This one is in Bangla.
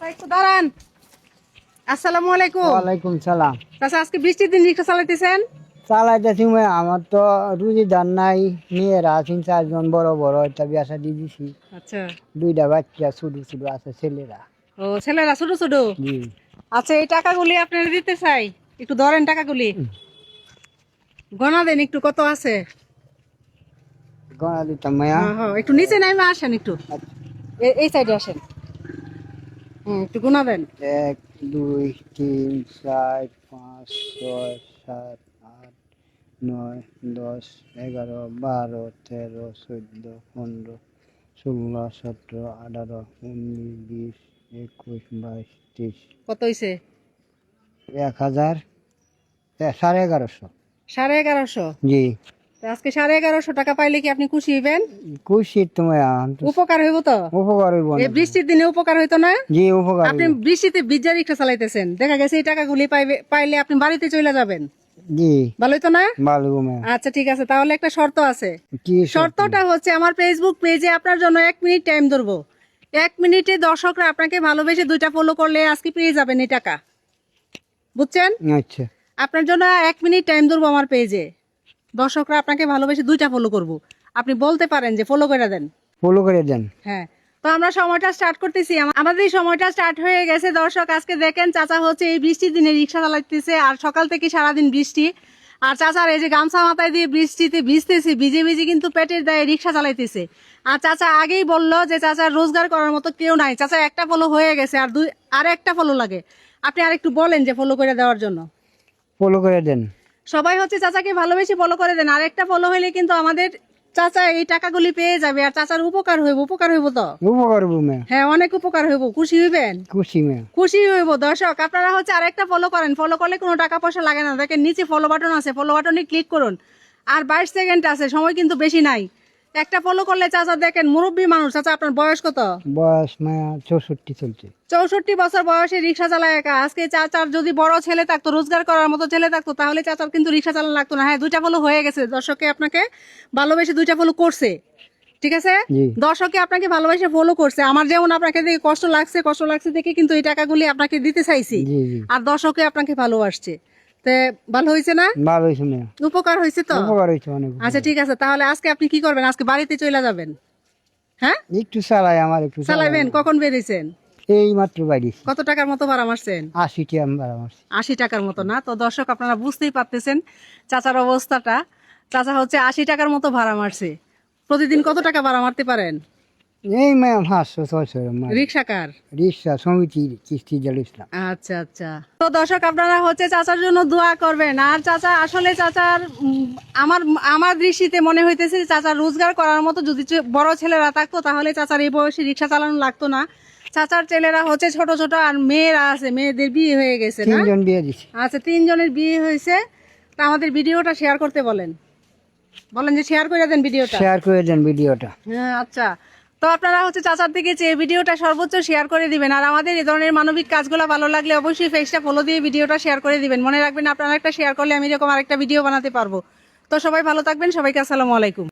চাচা একটু দাঁড়ান। আসসালামু আলাইকুম। ওয়ালাইকুম সালাম। চাচা আজকে বৃষ্টির দিন রিক্সা চালাইতেছেন? চালাইতেছি আমার তো রুজি ধান নাই, মেয়েরা আছেন 4 জন বড় বড়, এটা বিয়া শাদি দিছি। আচ্ছা। 2টা বাচ্চা ছোট ছোট আছে ছেলেরা। ও ছেলেরা ছোট ছোট। জি। আচ্ছা এই টাকাগুলি আপনারা দিতে চাই, একটু ধরেন টাকাগুলি। গণা দেন একটু কত আছে। গণা দিতাম মায়া। হ্যাঁ হ্যাঁ একটু নিচে নামে আসেন একটু। এই সাইডে আসেন। একটু গুনা দেন। 1 2 3 4 5 6 7 8 9 10 11 12 13 14 15 16 17 18 19 20 21 22 23। কত হইছে? 1000 1150। 11,500। জি। তো আজকে 11,500 টাকা পাইলে কি আপনি খুশি হইবেন? খুশি তোমায় উপকার হইব তো? উপকার হইব এই না? বৃষ্টির দিনে উপকার হইতো না? জি উপকার আপনি হইব। বৃষ্টিতে ভিজা রিক্সা চালাইতেছেন, দেখা গেছে এই টাকাগুলি পাইলে আপনি বাড়িতে চলে যাবেন। জি ভালো হইতো না? ভালো ঘুমে। আচ্ছা ঠিক আছে, তাহলে একটা শর্ত আছে। কি শর্তটা হচ্ছে আমার ফেসবুক পেজে আপনার জন্য 1 মিনিট টাইম ধরবো। 1 মিনিটে দর্শকরা আপনাকে ভালোবেসে 2টা ফলো করলে আজকে পেয়ে যাবেন এই টাকা। বুঝছেন? আচ্ছা আপনার জন্য 1 মিনিট টাইম ধরবো আমার পেজে। দর্শকরা আপনাকে ভালোবেসে 2টা ফলো করব। আপনি বলতে পারেন যে ফলো করে দেন। ফলো করে দেন। হ্যাঁ, তো আমরা সময়টা স্টার্ট করতেছি। আমাদের এই সময়টা স্টার্ট হয়ে গেছে। দর্শক আজকে দেখেন চাচা হচ্ছে এই বৃষ্টির দিনে রিক্সা চালাইতেছে, আর সকাল থেকে সারাদিন বৃষ্টি। আর চাচার এই যে গামছা মাথায় দিয়ে বৃষ্টিতে ভিজতেছে, ভিজে ভিজে কিন্তু পেটের দায়ে রিক্সা চালাইতেছে। আর চাচা আগেই বললো যে চাচার রোজগার করার মতো কেউ নাই। চাচা একটা ফলো হয়ে গেছে, আর একটা ফলো লাগে। আপনি আর একটু বলেন যে ফলো করে দেওয়ার জন্য। ফলো করে দেন। সবাই হচ্ছে চাচাকে ভালোবেসে ফলো করে দেন। আর একটা ফলো হইলে কিন্তু আমাদের চাচা এই টাকাগুলি পেয়ে যাবে, আর চাচার উপকার হইব তো। উপকার ঘুমে। হ্যাঁ অনেক উপকার হইব। খুশি হইবেন? খুশি মে। খুশি হইব। দর্শক আপনারা হচ্ছে আরেকটা ফলো করেন। ফলো করলে কোনো টাকা পয়সা লাগে না। দেখেন নিচে ফলো বাটন আছে, ফলো বাটনে ক্লিক করুন। আর 22 সেকেন্ড আছে, সময় কিন্তু বেশি নাই। একটা ফলো করলে চাচা দেখেন মুরব্বী মানুষ। চাচা আপনার বয়স কত? বয়স মায়া 64 চলছে। 64 বছর বয়সে রিক্সা চালায় একা। আজকে চাচার যদি বড় ছেলে থাকতো, রোজগার করার মতো ছেলে থাকতো, তাহলে চাচার কিন্তু রিক্সা চালানো লাগতো না। হ্যাঁ 2টা ফলো হয়ে গেছে। দর্শকে আপনাকে ভালোবেসে 2টা ফলো করছে। ঠিক আছে, জি দর্শকে আপনাকে ভালোবেসে ফলো করছে। আমার যেমন আপনাকে দেখে কষ্ট লাগছে দেখে কিন্তু এই টাকাগুলি আপনাকে দিতে চাইছি। জি জি। আর দর্শকে আপনাকে ভালোবাসছে। তে ভালো হয়েছে না? ভালো হয়েছে মেয়া। উপকার হয়েছে তো? উপকার হয়েছে অনেক। আচ্ছা ঠিক আছে, তাহলে আজকে আপনি কি করবেন? আজকে বাড়িতে চলে যাবেন? হ্যাঁ একটু চালাই আমার একটু চালাইবেন। কখন বেরিয়েছেন? এই মাত্র বাইরে। কত টাকার মতো ভাড়া মারছেন? 80টি আমরা মারছি। 80 টাকার মতো না? তো দর্শক আপনারা বুঝতেই পারতেছেন চাচার অবস্থাটা। চাচা হচ্ছে 80 টাকার মতো ভাড়া মারছে। প্রতিদিন কত টাকা ভাড়া মারতে পারেন? এই মেয়া 500 600 রিক্সাকার? রিক্সা সমিতির কিস্তি জ্বালিয়েছিলাম। আচ্ছা আচ্ছা। তো দর্শক আপনারা হচ্ছে চাচার জন্য দোয়া করবেন। আর চাচা আসলে চাচার আমার আমার দৃষ্টিতে মনে হইতেছে যে চাচার রোজগার করার মতো যদি বড় ছেলেরা থাকতো, তাহলে চাচার এই বয়সে রিক্সা চালানো লাগতো না। চাচার ছেলেরা হচ্ছে ছোট ছোট, আর মেয়েরা আছে, মেয়েদের বিয়ে হয়ে গেছে না? 3 জন বিয়ে দিছি। আচ্ছা 3 জনের বিয়ে হয়েছে। তা আমাদের ভিডিওটা শেয়ার করতে বলেন যে শেয়ার করে দেন ভিডিওটা। শেয়ার করে দেন ভিডিওটা। হ্যাঁ আচ্ছা। তো আপনারা হচ্ছে চাচার দিকে চেয়ে ভিডিওটা সর্বোচ্চ শেয়ার করে দিবেন। আর আমাদের এই ধরনের মানবিক কাজগুলো ভালো লাগলে অবশ্যই পেজটা ফলো দিয়ে ভিডিওটা শেয়ার করে দিবেন। মনে রাখবেন আপনারা একটা শেয়ার করলে আমি এরকম আরেকটা ভিডিও বানাতে পারবো। তো সবাই ভালো থাকবেন। সবাইকে আসসালামু আলাইকুম।